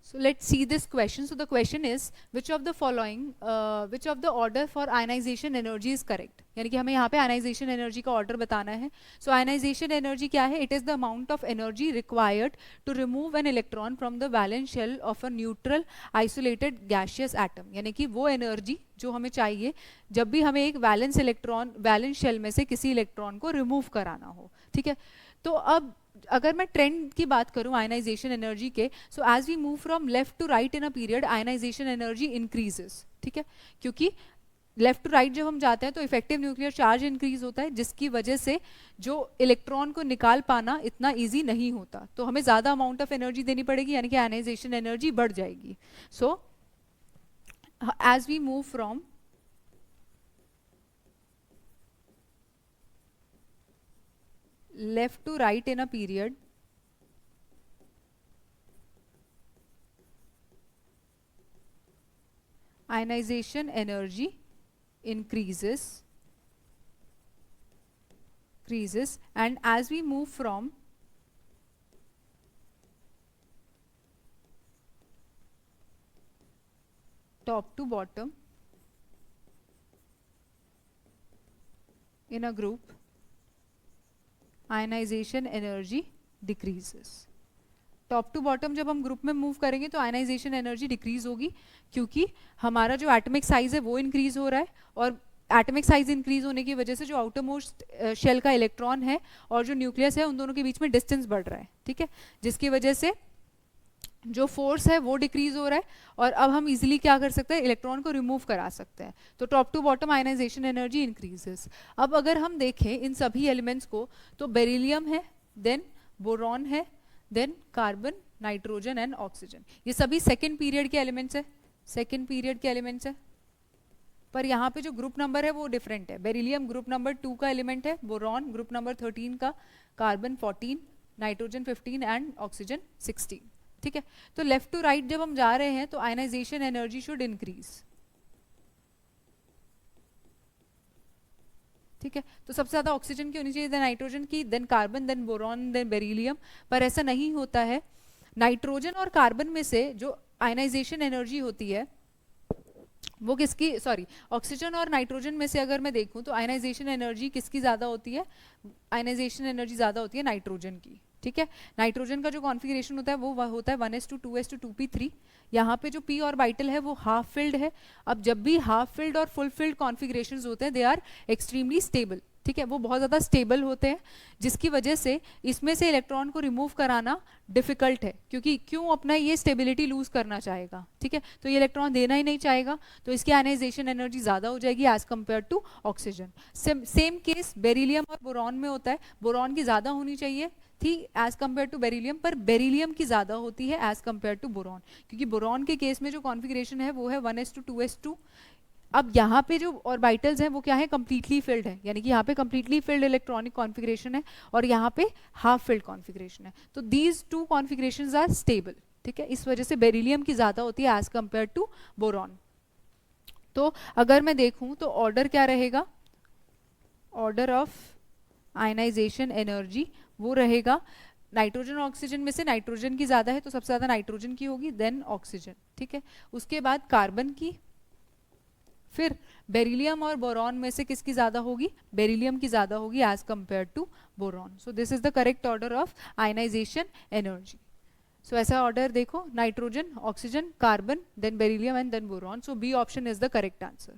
So let's see this question. So the question is, which of the following, which of the order for ionization energy is correct? यानी कि हमें यहाँ पे ionization energy का order बताना है. So ionization energy क्या है? It is the amount of energy required to remove an electron from the valence shell of a neutral isolated gaseous atom. यानी कि वो energy जो हमें चाहिए जब भी हमें एक वैलेंस इलेक्ट्रॉन वैलेंस शेल में से किसी इलेक्ट्रॉन को रिमूव कराना हो. ठीक है. तो अब अगर मैं ट्रेंड की बात करूं आयनाइजेशन एनर्जी के, so as we move from left to right in a period ionisation energy increases. ठीक है. क्योंकि लेफ्ट टू राइट जब हम जाते हैं तो इफेक्टिव न्यूक्लियर चार्ज इंक्रीज होता है, जिसकी वजह से जो इलेक्ट्रॉन को निकाल पाना इतना इजी नहीं होता, तो हमें ज्यादा अमाउंट ऑफ एनर्जी देनी पड़ेगी, यानी कि आयनाइजेशन एनर्जी बढ़ जाएगी. So as we move from left to right in a period, ionization energy increases, and as we move from top to bottom in a group, ionisation energy decreases. Top to bottom जब हम group में move करेंगे तो ionization energy decrease होगी, क्योंकि हमारा जो atomic size है वो इंक्रीज हो रहा है, और एटॉमिक साइज इंक्रीज होने की वजह से जो आउटर मोस्ट शेल का इलेक्ट्रॉन है और जो न्यूक्लियस है उन दोनों के बीच में डिस्टेंस बढ़ रहा है. ठीक है. जिसकी वजह से जो फोर्स है वो डिक्रीज हो रहा है, और अब हम इजीली क्या कर सकते हैं, इलेक्ट्रॉन को रिमूव करा सकते हैं. तो top to bottom ionisation energy increases. अब अगर हम देखें इन सभी एलिमेंट्स को, तो बेरिलियम है, देन बोरॉन है, then carbon, nitrogen and oxygen. ये सभी सेकेंड पीरियड के एलिमेंट्स है, सेकेंड पीरियड के एलिमेंट्स है. पर यहाँ पे जो ग्रुप नंबर है वो डिफरेंट है. बेरिलियम ग्रुप नंबर 2 का एलिमेंट है, बोरॉन ग्रुप नंबर 13 का, कार्बन 14, नाइट्रोजन 15 एंड ऑक्सीजन 16. ठीक है. तो लेफ्ट टू राइट जब हम जा रहे हैं तो आयनाइजेशन एनर्जी शुड इंक्रीज. ठीक है. तो सबसे ज्यादा ऑक्सीजन की होनी चाहिए, देन नाइट्रोजन की, then carbon, then boron, then beryllium. पर ऐसा नहीं होता है. नाइट्रोजन और कार्बन में से जो आयनाइजेशन एनर्जी होती है वो किसकी, सॉरी, ऑक्सीजन और नाइट्रोजन में से अगर मैं देखूं तो आयनाइजेशन एनर्जी किसकी ज्यादा होती है, आयनाइजेशन एनर्जी ज्यादा होती है नाइट्रोजन की. ठीक है. नाइट्रोजन का जो कॉन्फ़िगरेशन होता है वो होता है 1s2 2s2 2p3. यहाँ पे जो p ऑर्बिटल है वो हाफ फिल्ड है. अब जब भी हाफ फिल्ड और फुल फिल्ड कॉन्फ़िगरेशंस होते हैं दे आर एक्सट्रीमली स्टेबल. ठीक है. वो बहुत ज़्यादा स्टेबल होते हैं, जिसकी वजह से इसमें से इलेक्ट्रॉन को रिमूव कराना डिफिकल्ट है, क्योंकि क्यों अपना ये स्टेबिलिटी लूज करना चाहेगा. ठीक है. तो ये इलेक्ट्रॉन देना ही नहीं चाहेगा, तो इसकी आयनाइजेशन एनर्जी ज़्यादा हो जाएगी as compare to oxygen. Same case beryllium और बोरॉन में होता है. बोरॉन की ज़्यादा होनी चाहिए थी एज कम्पेयर टू बेरिलियम, पर बेरिलियम की ज़्यादा होती है एज कम्पेयर टू बोरॉन, क्योंकि बोरॉन के केस में जो कॉन्फ़िगरेशन है वो है 1s2 2s2. अब यहाँ पे जो ऑर्बिटल्स हैं वो क्या है, कंप्लीटली फिल्ड है, यानी कि यहाँ पे कंप्लीटली फिल्ड इलेक्ट्रॉनिक कॉन्फ़िगरेशन है और यहाँ पे हाफ फिल्ड कॉन्फ़िगरेशन है. तो these two configurations are stable. ठीक है. इस वजह से बेरिलियम की ज़्यादा होती है एज कम्पेयर टू बोरॉन. तो अगर मैं देखूँ तो ऑर्डर क्या रहेगा, ऑर्डर ऑफ आयनाइजेशन एनर्जी वो रहेगा, नाइट्रोजन और ऑक्सीजन में से नाइट्रोजन की ज़्यादा है तो सबसे ज़्यादा नाइट्रोजन की होगी, देन ऑक्सीजन. ठीक है. उसके बाद कार्बन की, फिर बेरिलियम और बोरॉन में से किसकी ज़्यादा होगी, बेरिलियम की ज़्यादा होगी as compare to boron. So this is the correct order of ionization energy. So ऐसा ऑर्डर देखो, nitrogen, oxygen, carbon, then beryllium and then boron. So B option is the correct answer.